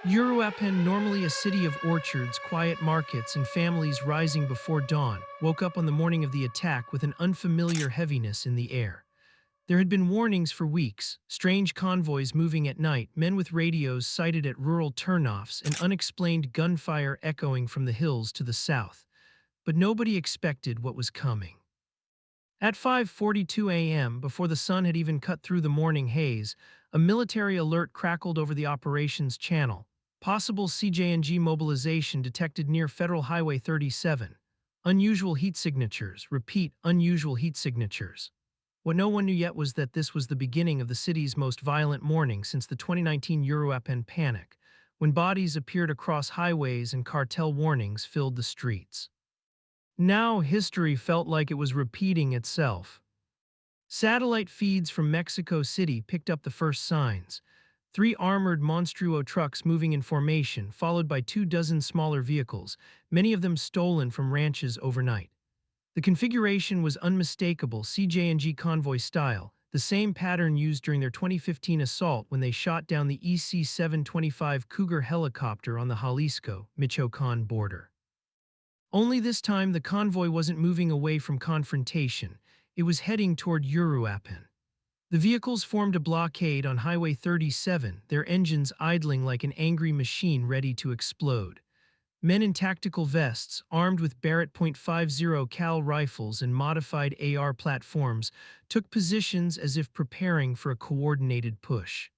Uruapan, normally a city of orchards, quiet markets, and families rising before dawn, woke up on the morning of the attack with an unfamiliar heaviness in the air. There had been warnings for weeks, strange convoys moving at night, men with radios sighted at rural turnoffs, and unexplained gunfire echoing from the hills to the south. But nobody expected what was coming. At 5:42 a.m., before the sun had even cut through the morning haze, a military alert crackled over the operations channel. Possible CJNG mobilization detected near Federal Highway 37. Unusual heat signatures. Repeat, unusual heat signatures. What no one knew yet was that this was the beginning of the city's most violent morning since the 2019 Uruapan panic, when bodies appeared across highways and cartel warnings filled the streets. Now history felt like it was repeating itself. Satellite feeds from Mexico City picked up the first signs. Three armored monstruo trucks moving in formation, followed by 24 smaller vehicles, many of them stolen from ranches overnight. The configuration was unmistakable CJNG convoy style, the same pattern used during their 2015 assault when they shot down the EC-725 Cougar helicopter on the Jalisco, Michoacan border. Only this time the convoy wasn't moving away from confrontation, it was heading toward Uruapan. The vehicles formed a blockade on Highway 37, their engines idling like an angry machine ready to explode. Men in tactical vests, armed with Barrett .50 cal rifles and modified AR platforms, took positions as if preparing for a coordinated push.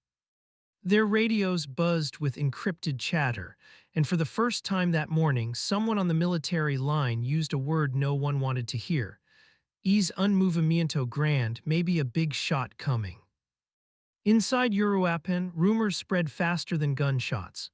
Their radios buzzed with encrypted chatter, and for the first time that morning, someone on the military line used a word no one wanted to hear. "Es un movimiento grande," maybe a big shot coming. Inside Uruapan, rumors spread faster than gunshots.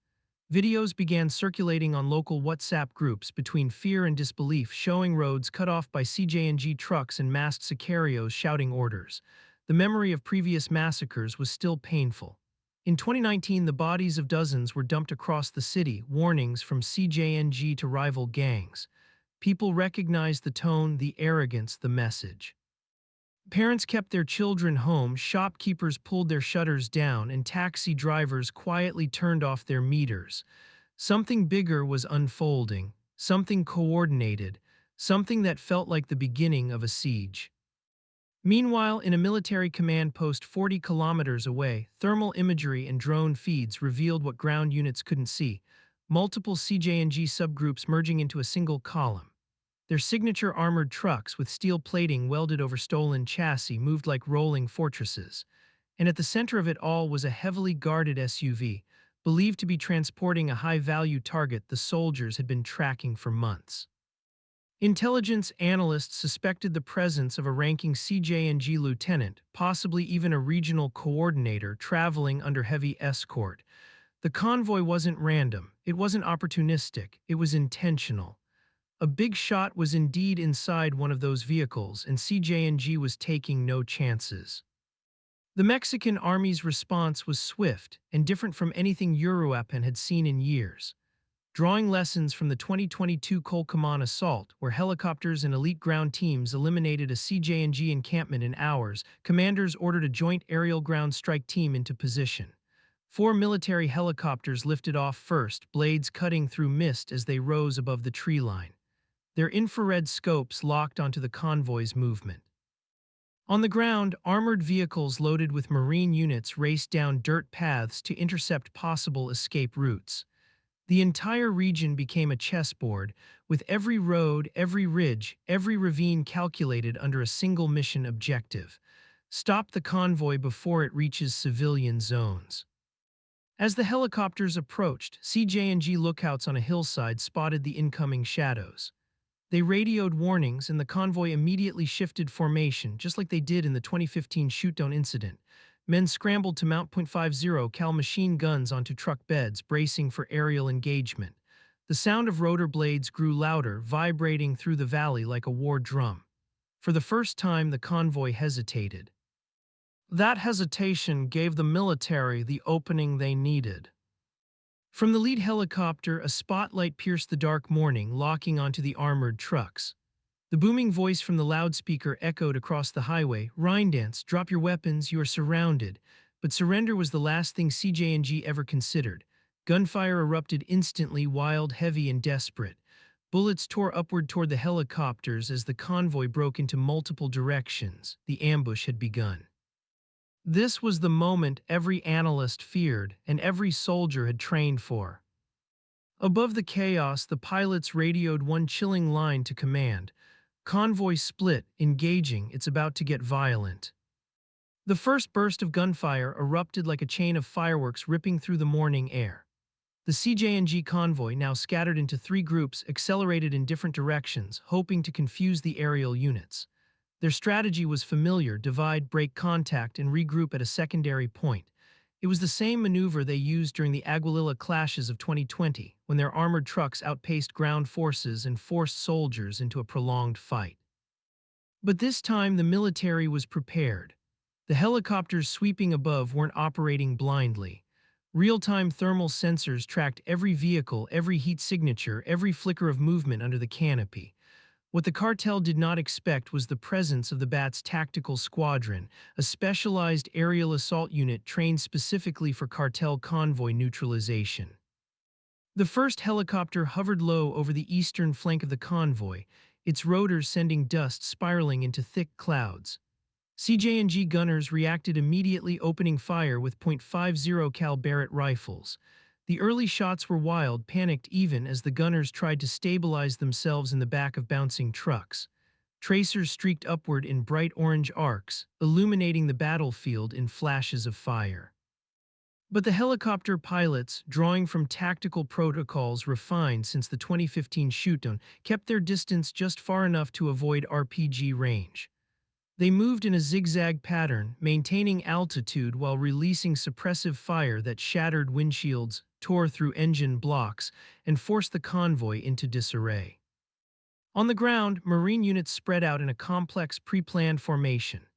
Videos began circulating on local WhatsApp groups between fear and disbelief, showing roads cut off by CJNG trucks and masked sicarios shouting orders. The memory of previous massacres was still painful. In 2019, the bodies of dozens were dumped across the city, warnings from CJNG to rival gangs. People recognized the tone, the arrogance, the message. Parents kept their children home, shopkeepers pulled their shutters down, and taxi drivers quietly turned off their meters. Something bigger was unfolding, something coordinated, something that felt like the beginning of a siege. Meanwhile, in a military command post 40 kilometers away, thermal imagery and drone feeds revealed what ground units couldn't see: multiple CJNG subgroups merging into a single column. Their signature armored trucks with steel plating welded over stolen chassis moved like rolling fortresses. And at the center of it all was a heavily guarded SUV, believed to be transporting a high-value target the soldiers had been tracking for months. Intelligence analysts suspected the presence of a ranking CJNG lieutenant, possibly even a regional coordinator, traveling under heavy escort. The convoy wasn't random, it wasn't opportunistic, it was intentional. A big shot was indeed inside one of those vehicles, and CJNG was taking no chances. The Mexican army's response was swift and different from anything Uruapan had seen in years. Drawing lessons from the 2022 Colcaman assault, where helicopters and elite ground teams eliminated a CJNG encampment in hours, commanders ordered a joint aerial-ground strike team into position. 4 military helicopters lifted off first, blades cutting through mist as they rose above the tree line. Their infrared scopes locked onto the convoy's movement. On the ground, armored vehicles loaded with Marine units raced down dirt paths to intercept possible escape routes. The entire region became a chessboard, with every road, every ridge, every ravine calculated under a single mission objective: stop the convoy before it reaches civilian zones. As the helicopters approached, CJNG lookouts on a hillside spotted the incoming shadows. They radioed warnings, and the convoy immediately shifted formation, just like they did in the 2015 shoot-down incident. Men scrambled to mount .50 cal machine guns onto truck beds, bracing for aerial engagement. The sound of rotor blades grew louder, vibrating through the valley like a war drum. For the first time, the convoy hesitated. That hesitation gave the military the opening they needed. From the lead helicopter, a spotlight pierced the dark morning, locking onto the armored trucks. The booming voice from the loudspeaker echoed across the highway: "Rhindance, drop your weapons, you are surrounded." But surrender was the last thing CJNG ever considered. Gunfire erupted instantly, wild, heavy, and desperate. Bullets tore upward toward the helicopters as the convoy broke into multiple directions. The ambush had begun. This was the moment every analyst feared and every soldier had trained for. Above the chaos, the pilots radioed one chilling line to command. Convoy split, engaging, it's about to get violent. The first burst of gunfire erupted like a chain of fireworks ripping through the morning air. The CJNG convoy, now scattered into three groups, accelerated in different directions, hoping to confuse the aerial units. Their strategy was familiar: divide, break contact, and regroup at a secondary point. It was the same maneuver they used during the Aguililla clashes of 2020, when their armored trucks outpaced ground forces and forced soldiers into a prolonged fight. But this time the military was prepared. The helicopters sweeping above weren't operating blindly. Real-time thermal sensors tracked every vehicle, every heat signature, every flicker of movement under the canopy. What the cartel did not expect was the presence of the BAT's tactical squadron, a specialized aerial assault unit trained specifically for cartel convoy neutralization. The first helicopter hovered low over the eastern flank of the convoy, its rotors sending dust spiraling into thick clouds. CJNG gunners reacted immediately, opening fire with .50 cal Barrett rifles. The early shots were wild, panicked even as the gunners tried to stabilize themselves in the back of bouncing trucks. Tracers streaked upward in bright orange arcs, illuminating the battlefield in flashes of fire. But the helicopter pilots, drawing from tactical protocols refined since the 2015 shootdown, kept their distance just far enough to avoid RPG range. They moved in a zigzag pattern, maintaining altitude while releasing suppressive fire that shattered windshields, tore through engine blocks, and forced the convoy into disarray. On the ground, Marine units spread out in a complex pre-planned formation.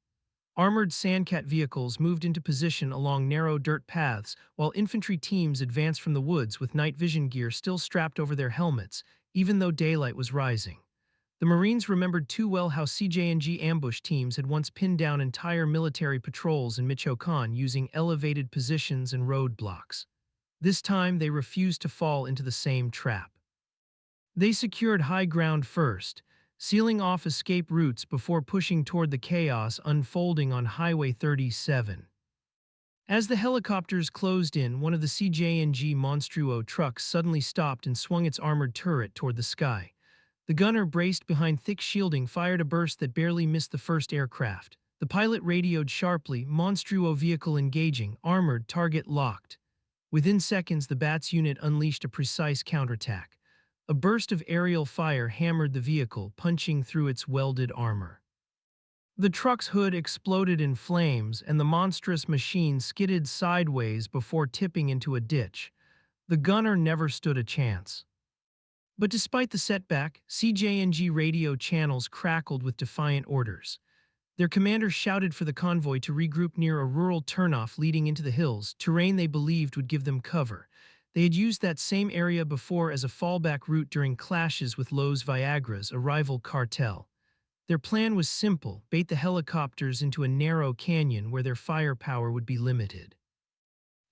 Armored Sandcat vehicles moved into position along narrow dirt paths, while infantry teams advanced from the woods with night vision gear still strapped over their helmets, even though daylight was rising. The Marines remembered too well how CJNG ambush teams had once pinned down entire military patrols in Michoacan using elevated positions and roadblocks. This time, they refused to fall into the same trap. They secured high ground first, sealing off escape routes before pushing toward the chaos unfolding on Highway 37. As the helicopters closed in, one of the CJNG Monstruo trucks suddenly stopped and swung its armored turret toward the sky. The gunner, braced behind thick shielding, fired a burst that barely missed the first aircraft. The pilot radioed sharply, "Monstruo vehicle engaging, armored, target locked." Within seconds, the BAT's unit unleashed a precise counterattack. A burst of aerial fire hammered the vehicle, punching through its welded armor. The truck's hood exploded in flames, and the monstrous machine skidded sideways before tipping into a ditch. The gunner never stood a chance. But despite the setback, CJNG radio channels crackled with defiant orders. Their commanders shouted for the convoy to regroup near a rural turnoff leading into the hills, terrain they believed would give them cover. They had used that same area before as a fallback route during clashes with Los Viagras, a rival cartel. Their plan was simple: bait the helicopters into a narrow canyon where their firepower would be limited.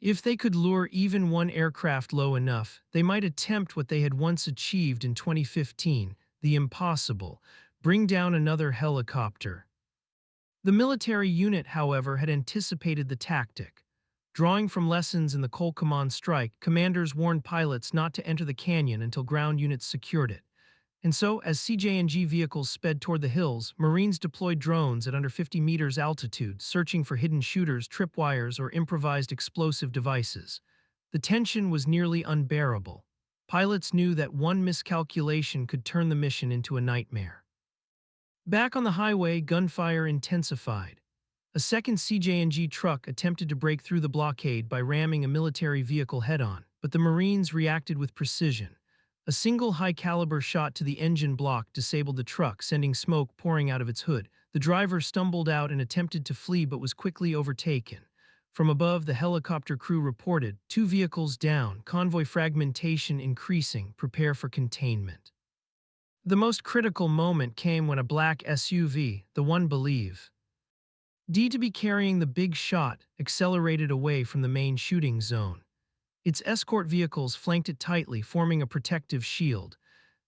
If they could lure even one aircraft low enough, they might attempt what they had once achieved in 2015, the impossible: bring down another helicopter. The military unit, however, had anticipated the tactic. Drawing from lessons in the Colcaman strike, commanders warned pilots not to enter the canyon until ground units secured it. And so, as CJNG vehicles sped toward the hills, Marines deployed drones at under 50 meters altitude, searching for hidden shooters, tripwires, or improvised explosive devices. The tension was nearly unbearable. Pilots knew that one miscalculation could turn the mission into a nightmare. Back on the highway, gunfire intensified. A second CJNG truck attempted to break through the blockade by ramming a military vehicle head-on, but the Marines reacted with precision. A single high-caliber shot to the engine block disabled the truck, sending smoke pouring out of its hood. The driver stumbled out and attempted to flee but was quickly overtaken. From above, the helicopter crew reported, 2 vehicles down, convoy fragmentation increasing, prepare for containment. The most critical moment came when a black SUV, the one believed to be carrying the big shot, accelerated away from the main shooting zone. Its escort vehicles flanked it tightly, forming a protective shield.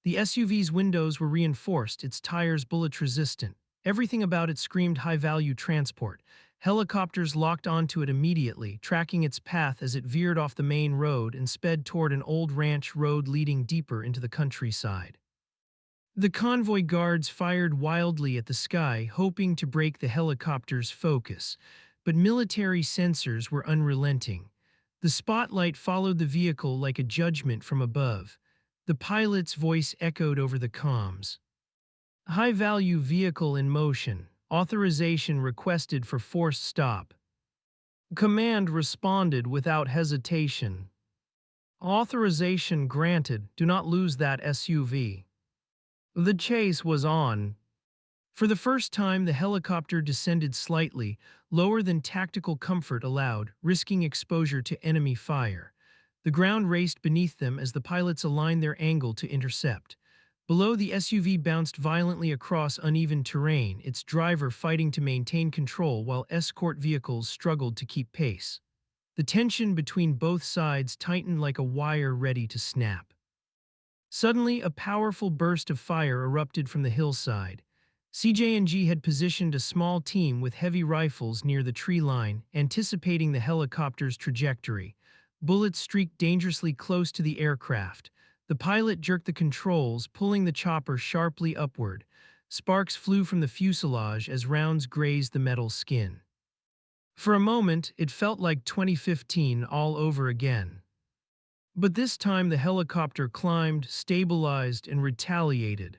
The SUV's windows were reinforced, its tires bullet-resistant. Everything about it screamed high-value transport. Helicopters locked onto it immediately, tracking its path as it veered off the main road and sped toward an old ranch road leading deeper into the countryside. The convoy guards fired wildly at the sky, hoping to break the helicopter's focus, but military sensors were unrelenting. The spotlight followed the vehicle like a judgment from above. The pilot's voice echoed over the comms. High-value vehicle in motion. Authorization requested for forced stop. Command responded without hesitation. Authorization granted. Do not lose that SUV. The chase was on. For the first time, the helicopter descended slightly, lower than tactical comfort allowed, risking exposure to enemy fire. The ground raced beneath them as the pilots aligned their angle to intercept. Below, the SUV bounced violently across uneven terrain, its driver fighting to maintain control while escort vehicles struggled to keep pace. The tension between both sides tightened like a wire ready to snap. Suddenly, a powerful burst of fire erupted from the hillside. CJNG had positioned a small team with heavy rifles near the tree line, anticipating the helicopter's trajectory. Bullets streaked dangerously close to the aircraft. The pilot jerked the controls, pulling the chopper sharply upward. Sparks flew from the fuselage as rounds grazed the metal skin. For a moment, it felt like 2015 all over again. But this time the helicopter climbed, stabilized, and retaliated.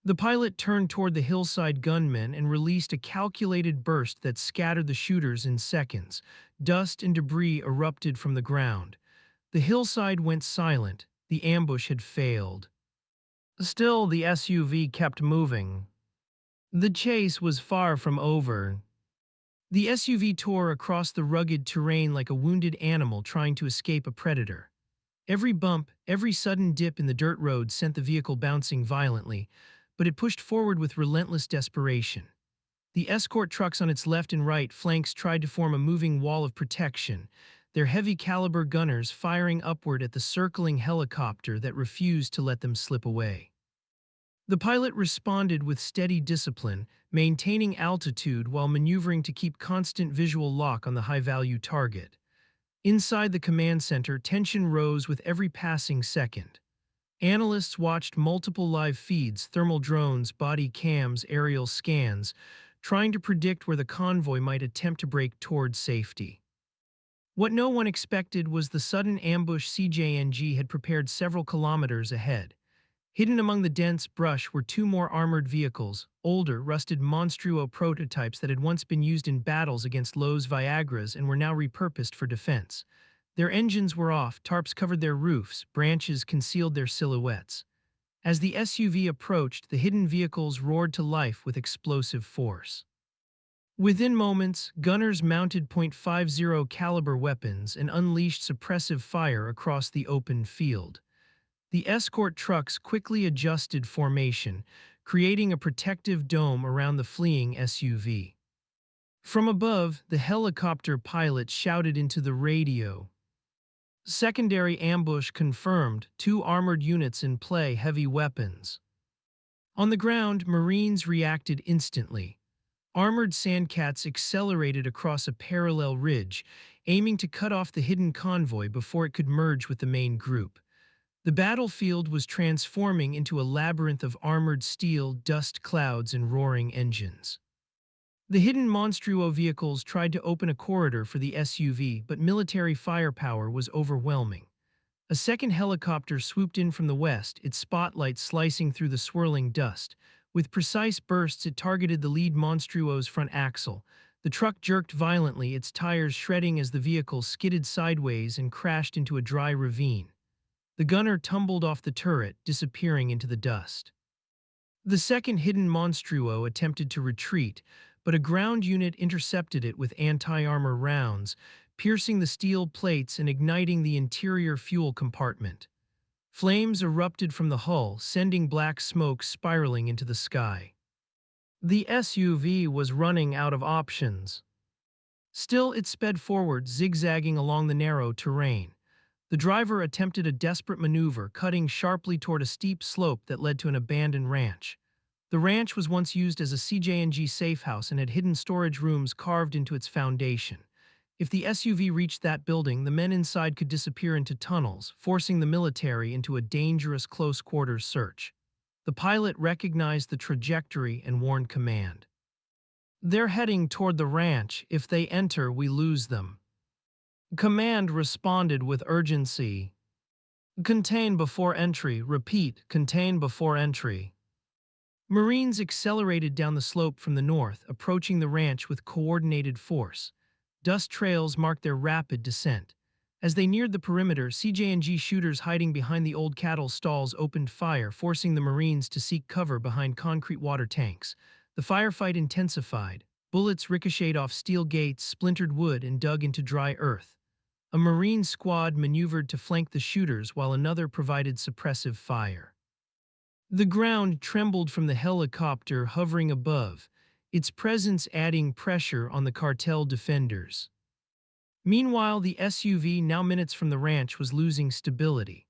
The pilot turned toward the hillside gunmen and released a calculated burst that scattered the shooters in seconds. Dust and debris erupted from the ground. The hillside went silent. The ambush had failed. Still, the SUV kept moving. The chase was far from over. The SUV tore across the rugged terrain like a wounded animal trying to escape a predator. Every bump, every sudden dip in the dirt road sent the vehicle bouncing violently, but it pushed forward with relentless desperation. The escort trucks on its left and right flanks tried to form a moving wall of protection, their heavy-caliber gunners firing upward at the circling helicopter that refused to let them slip away. The pilot responded with steady discipline, maintaining altitude while maneuvering to keep constant visual lock on the high-value target. Inside the command center, tension rose with every passing second. Analysts watched multiple live feeds, thermal drones, body cams, aerial scans, trying to predict where the convoy might attempt to break towards safety. What no one expected was the sudden ambush CJNG had prepared several kilometers ahead. Hidden among the dense brush were two more armored vehicles, older, rusted Monstruo prototypes that had once been used in battles against Lowe's Viagras and were now repurposed for defense. Their engines were off, tarps covered their roofs, branches concealed their silhouettes. As the SUV approached, the hidden vehicles roared to life with explosive force. Within moments, gunners mounted .50 caliber weapons and unleashed suppressive fire across the open field. The escort trucks quickly adjusted formation, creating a protective dome around the fleeing SUV. From above, the helicopter pilot shouted into the radio. Secondary ambush confirmed, 2 armored units in play, heavy weapons. On the ground, Marines reacted instantly. Armored Sandcats accelerated across a parallel ridge, aiming to cut off the hidden convoy before it could merge with the main group. The battlefield was transforming into a labyrinth of armored steel, dust clouds, and roaring engines. The hidden Monstruo vehicles tried to open a corridor for the SUV, but military firepower was overwhelming. A second helicopter swooped in from the west, its spotlight slicing through the swirling dust. With precise bursts, it targeted the lead Monstruo's front axle. The truck jerked violently, its tires shredding as the vehicle skidded sideways and crashed into a dry ravine. The gunner tumbled off the turret, disappearing into the dust. The second hidden Monstruo attempted to retreat, but a ground unit intercepted it with anti-armor rounds, piercing the steel plates and igniting the interior fuel compartment. Flames erupted from the hull, sending black smoke spiraling into the sky. The SUV was running out of options. Still, it sped forward, zigzagging along the narrow terrain. The driver attempted a desperate maneuver, cutting sharply toward a steep slope that led to an abandoned ranch. The ranch was once used as a CJNG safe house and had hidden storage rooms carved into its foundation. If the SUV reached that building, the men inside could disappear into tunnels, forcing the military into a dangerous close-quarters search. The pilot recognized the trajectory and warned command. "They're heading toward the ranch. If they enter, we lose them." Command responded with urgency. "Contain before entry. Repeat, contain before entry." Marines accelerated down the slope from the north, approaching the ranch with coordinated force. Dust trails marked their rapid descent. As they neared the perimeter, CJNG shooters hiding behind the old cattle stalls opened fire, forcing the Marines to seek cover behind concrete water tanks. The firefight intensified. Bullets ricocheted off steel gates, splintered wood, and dug into dry earth. A Marine squad maneuvered to flank the shooters while another provided suppressive fire. The ground trembled from the helicopter hovering above, its presence adding pressure on the cartel defenders. Meanwhile, the SUV, now minutes from the ranch, was losing stability.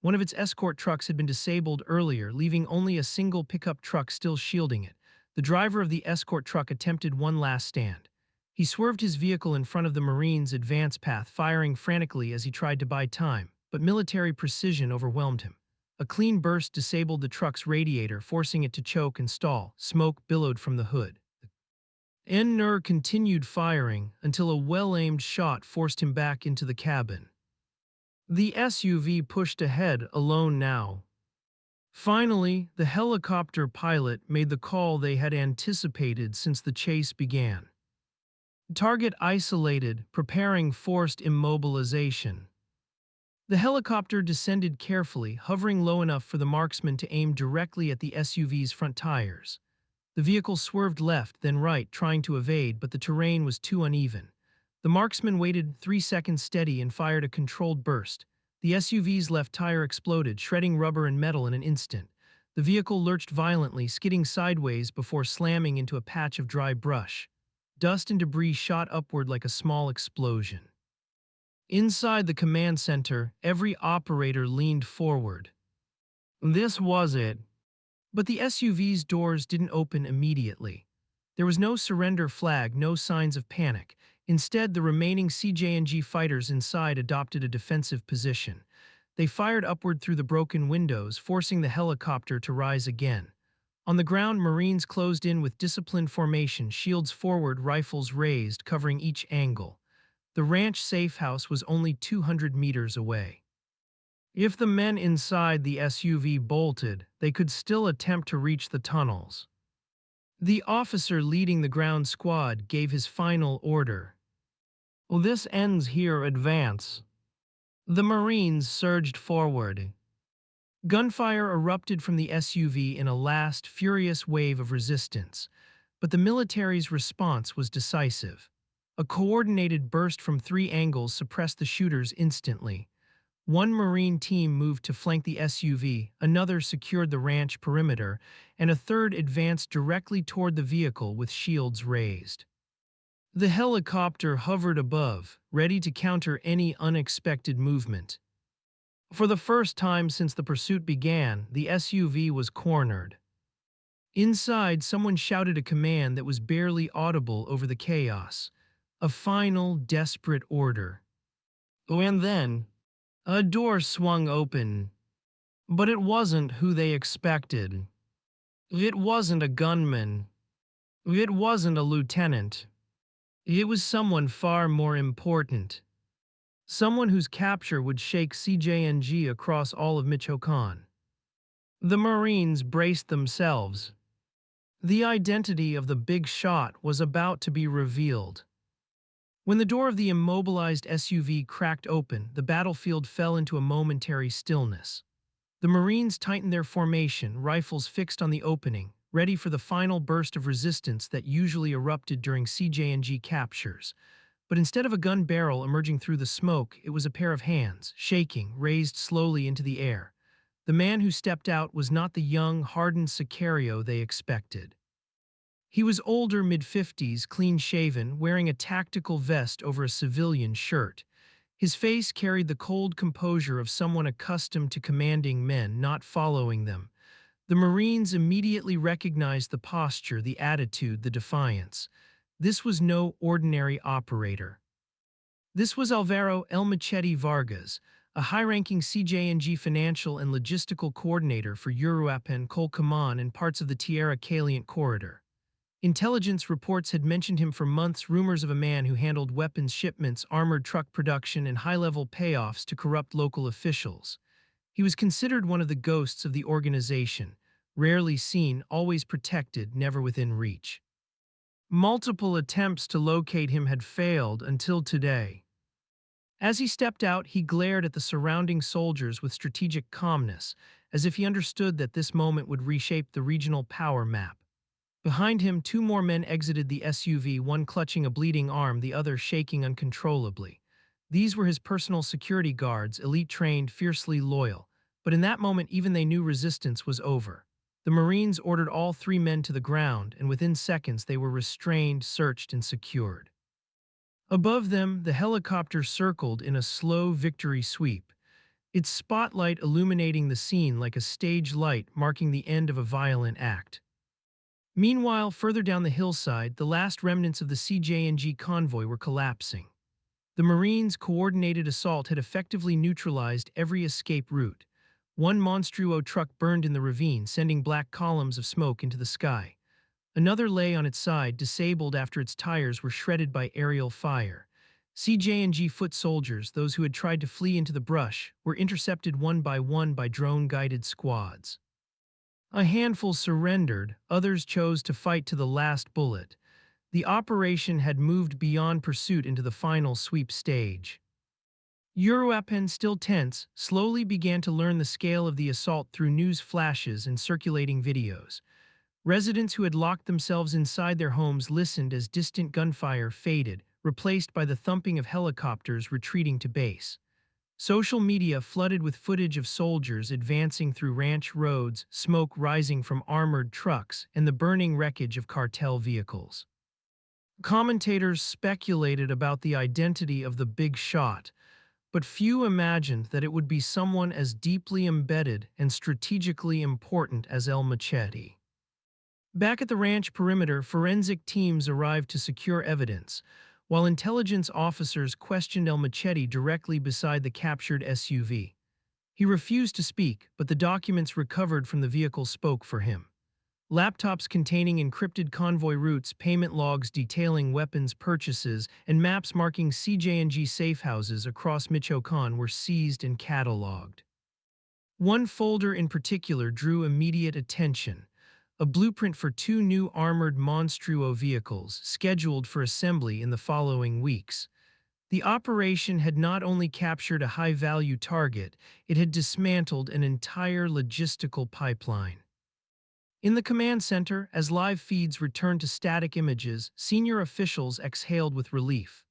One of its escort trucks had been disabled earlier, leaving only a single pickup truck still shielding it. The driver of the escort truck attempted one last stand. He swerved his vehicle in front of the Marines' advance path, firing frantically as he tried to buy time, but military precision overwhelmed him. A clean burst disabled the truck's radiator, forcing it to choke and stall. Smoke billowed from the hood. Nur continued firing until a well-aimed shot forced him back into the cabin. The SUV pushed ahead, alone now. Finally, the helicopter pilot made the call they had anticipated since the chase began. Target isolated, preparing forced immobilization. The helicopter descended carefully, hovering low enough for the marksman to aim directly at the SUV's front tires. The vehicle swerved left, then right, trying to evade, but the terrain was too uneven. The marksman waited 3 seconds steady and fired a controlled burst. The SUV's left tire exploded, shredding rubber and metal in an instant. The vehicle lurched violently, skidding sideways before slamming into a patch of dry brush. Dust and debris shot upward like a small explosion. Inside the command center, every operator leaned forward. This was it. But the SUV's doors didn't open immediately. There was no surrender flag, no signs of panic. Instead, the remaining CJNG fighters inside adopted a defensive position. They fired upward through the broken windows, forcing the helicopter to rise again. On the ground, Marines closed in with disciplined formation, shields forward, rifles raised, covering each angle. The ranch safe house was only 200 meters away. If the men inside the SUV bolted, they could still attempt to reach the tunnels. The officer leading the ground squad gave his final order. "Well, this ends here, advance." The Marines surged forward. Gunfire erupted from the SUV in a last, furious wave of resistance, but the military's response was decisive. A coordinated burst from 3 angles suppressed the shooters instantly. One Marine team moved to flank the SUV, another secured the ranch perimeter, and a third advanced directly toward the vehicle with shields raised. The helicopter hovered above, ready to counter any unexpected movement. For the first time since the pursuit began, the SUV was cornered. Inside, someone shouted a command that was barely audible over the chaos. A final, desperate order. And then, a door swung open. But it wasn't who they expected. It wasn't a gunman. It wasn't a lieutenant. It was someone far more important. Someone whose capture would shake CJNG across all of Michoacan. The Marines braced themselves. The identity of the big shot was about to be revealed. When the door of the immobilized SUV cracked open, the battlefield fell into a momentary stillness. The Marines tightened their formation, rifles fixed on the opening, ready for the final burst of resistance that usually erupted during CJNG captures. But instead of a gun barrel emerging through the smoke, it was a pair of hands, shaking, raised slowly into the air. The man who stepped out was not the young, hardened Sicario they expected. He was older, mid-50s, clean-shaven, wearing a tactical vest over a civilian shirt. His face carried the cold composure of someone accustomed to commanding men, not following them. The Marines immediately recognized the posture, the attitude, the defiance. This was no ordinary operator. This was Alvaro El Machete Vargas, a high-ranking CJNG financial and logistical coordinator for Uruapan, Colcaman, and parts of the Tierra Caliente corridor. Intelligence reports had mentioned him for months, rumors of a man who handled weapons shipments, armored truck production, and high-level payoffs to corrupt local officials. He was considered one of the ghosts of the organization, rarely seen, always protected, never within reach. Multiple attempts to locate him had failed until today. As he stepped out, he glared at the surrounding soldiers with strategic calmness, as if he understood that this moment would reshape the regional power map. Behind him, two more men exited the SUV, one clutching a bleeding arm, the other shaking uncontrollably. These were his personal security guards, elite-trained, fiercely loyal. But in that moment, even they knew resistance was over. The Marines ordered all three men to the ground, and within seconds they were restrained, searched, and secured. Above them, the helicopter circled in a slow victory sweep, its spotlight illuminating the scene like a stage light marking the end of a violent act. Meanwhile, further down the hillside, the last remnants of the CJNG convoy were collapsing. The Marines' coordinated assault had effectively neutralized every escape route. One Monstruo truck burned in the ravine, sending black columns of smoke into the sky. Another lay on its side, disabled after its tires were shredded by aerial fire. CJNG foot soldiers, those who had tried to flee into the brush, were intercepted one by drone-guided squads. A handful surrendered, others chose to fight to the last bullet. The operation had moved beyond pursuit into the final sweep stage. Uruapan, still tense, slowly began to learn the scale of the assault through news flashes and circulating videos. Residents who had locked themselves inside their homes listened as distant gunfire faded, replaced by the thumping of helicopters retreating to base. Social media flooded with footage of soldiers advancing through ranch roads, smoke rising from armored trucks, and the burning wreckage of cartel vehicles. Commentators speculated about the identity of the big shot, but few imagined that it would be someone as deeply embedded and strategically important as El Machete. Back at the ranch perimeter, forensic teams arrived to secure evidence, while intelligence officers questioned El Machete directly beside the captured SUV. He refused to speak, but the documents recovered from the vehicle spoke for him. Laptops containing encrypted convoy routes, payment logs detailing weapons purchases, and maps marking CJNG safe houses across Michoacan were seized and catalogued. One folder in particular drew immediate attention: a blueprint for two new armored Monstruo vehicles scheduled for assembly in the following weeks. The operation had not only captured a high-value target, it had dismantled an entire logistical pipeline. In the command center, as live feeds returned to static images, senior officials exhaled with relief.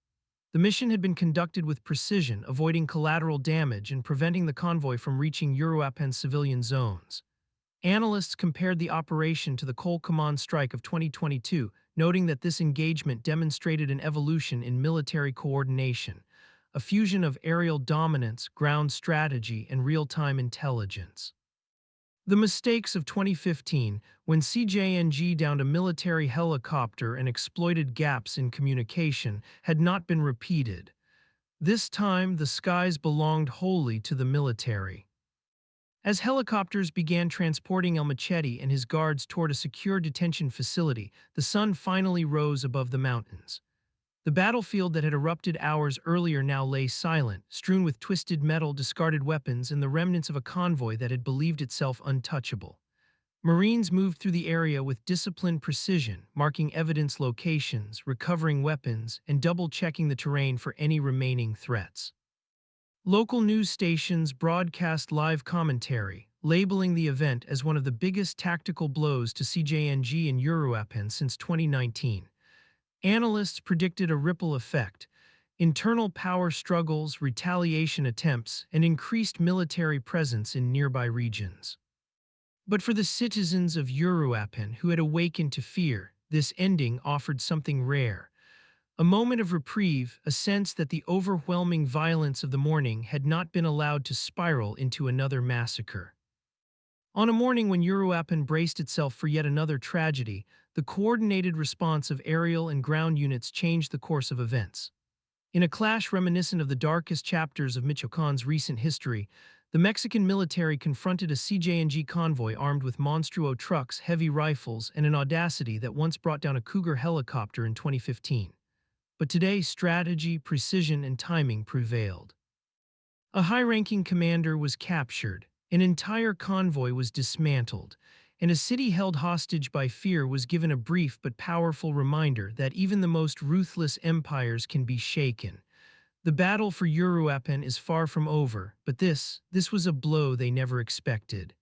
The mission had been conducted with precision, avoiding collateral damage and preventing the convoy from reaching Uruapan civilian zones. Analysts compared the operation to the Colcaman strike of 2022, noting that this engagement demonstrated an evolution in military coordination, a fusion of aerial dominance, ground strategy, and real-time intelligence. The mistakes of 2015, when CJNG downed a military helicopter and exploited gaps in communication, had not been repeated. This time, the skies belonged wholly to the military. As helicopters began transporting El Machete and his guards toward a secure detention facility, the sun finally rose above the mountains. The battlefield that had erupted hours earlier now lay silent, strewn with twisted metal, discarded weapons, and the remnants of a convoy that had believed itself untouchable. Marines moved through the area with disciplined precision, marking evidence locations, recovering weapons, and double-checking the terrain for any remaining threats. Local news stations broadcast live commentary, labeling the event as one of the biggest tactical blows to CJNG in Uruapan since 2019. Analysts predicted a ripple effect: internal power struggles, retaliation attempts, and increased military presence in nearby regions. But for the citizens of Uruapan who had awakened to fear, this ending offered something rare: A moment of reprieve, a sense that the overwhelming violence of the morning had not been allowed to spiral into another massacre. On a morning when Uruapan braced itself for yet another tragedy, the coordinated response of aerial and ground units changed the course of events. In a clash reminiscent of the darkest chapters of Michoacan's recent history, the Mexican military confronted a CJNG convoy armed with monstruo trucks, heavy rifles, and an audacity that once brought down a Cougar helicopter in 2015. But today, strategy, precision, and timing prevailed. A high-ranking commander was captured, an entire convoy was dismantled, and a city held hostage by fear was given a brief but powerful reminder that even the most ruthless empires can be shaken. The battle for Uruapan is far from over, but this was a blow they never expected.